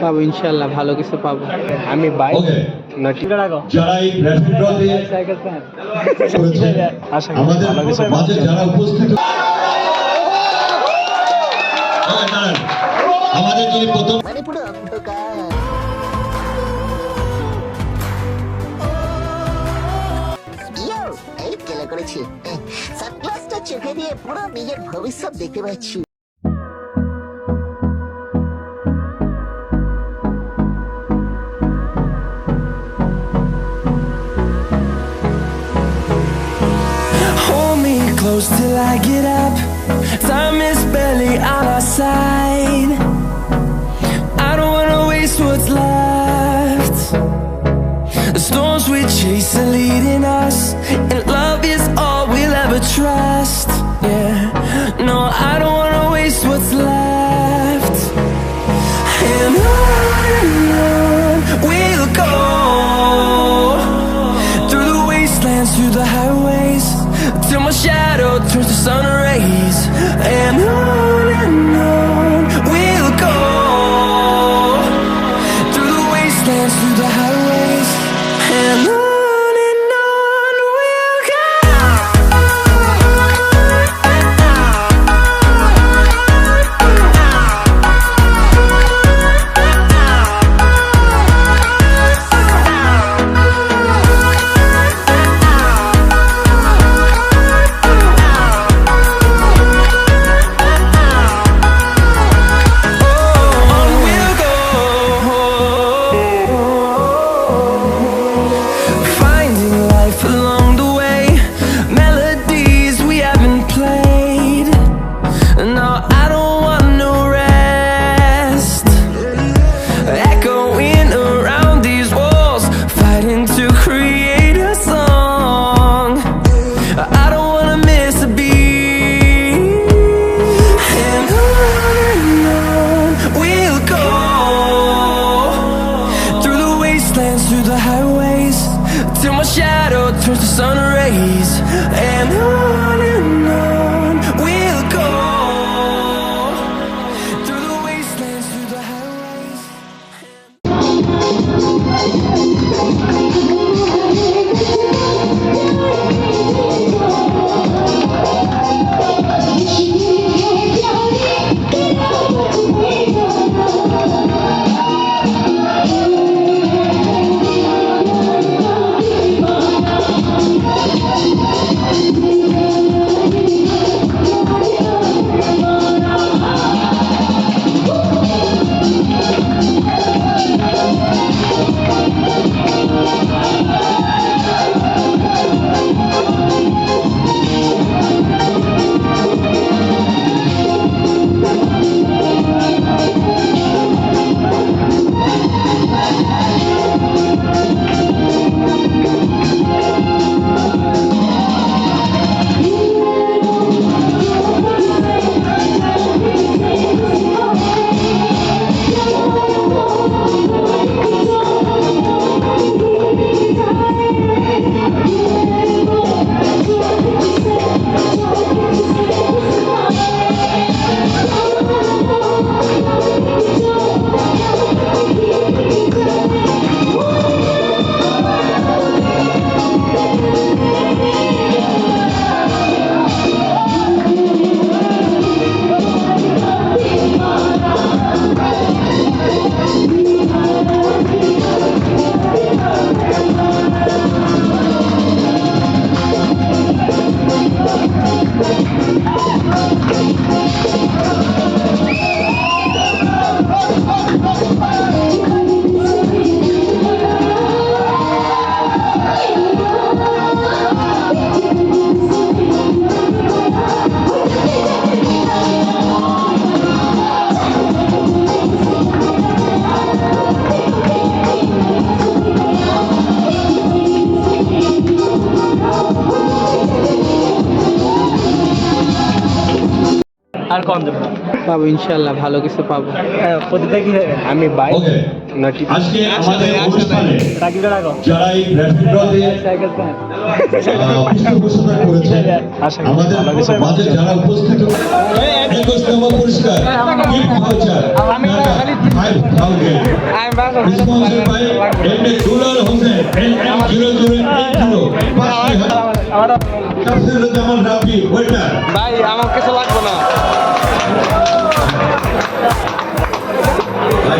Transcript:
পাবো ইনশাআল্লাহ, ভালো কিছু পাবো। আমি বাইক না টিকার আগো যারা এই গ্রাফিক ড্রতে সাইকেল ফ্যান আমাদের মাঝে যারা উপস্থিত আমাদের যিনি প্রথম এই কেলা করেছি সানগ্লাসটা চোখে দিয়ে পুরো নিজের ভবিষ্যৎ দেখতে পাচ্ছি। Close till I get up. Time is barely on our side. I don't wanna waste what's left. The storms we chase are leading us, and love is all we'll ever trust. Yeah, no, I don't wanna waste what's left. And on we'll go, through the wastelands, through the highways, till my shadow turns to sun rays. And on we'll go, through the wastelands, through the highways. And on we'll go. Through the highways, till my shadow turns to sun rays. And on we'll go, through the wastelands, through the highways. আর কম দেবো পাবো ইনশাআল্লাহ, ভালো কিছু পাবো। প্রতিটা কি আমি bike না আজকে আমাদের অনুষ্ঠানে যারা এই গ্রাফিক ড্রতে পৃষ্ঠপোষকতা করেছেন। আমাদের মাঝে যারা উপস্থিত 21 নম্বর পুরস্কার gift voucher 5,000 sponsor by MD Dulal Hossain LM0080 Tafsiruzzaman Rafi waiter. ভাই আমার কিছু লাগবে না। ভাই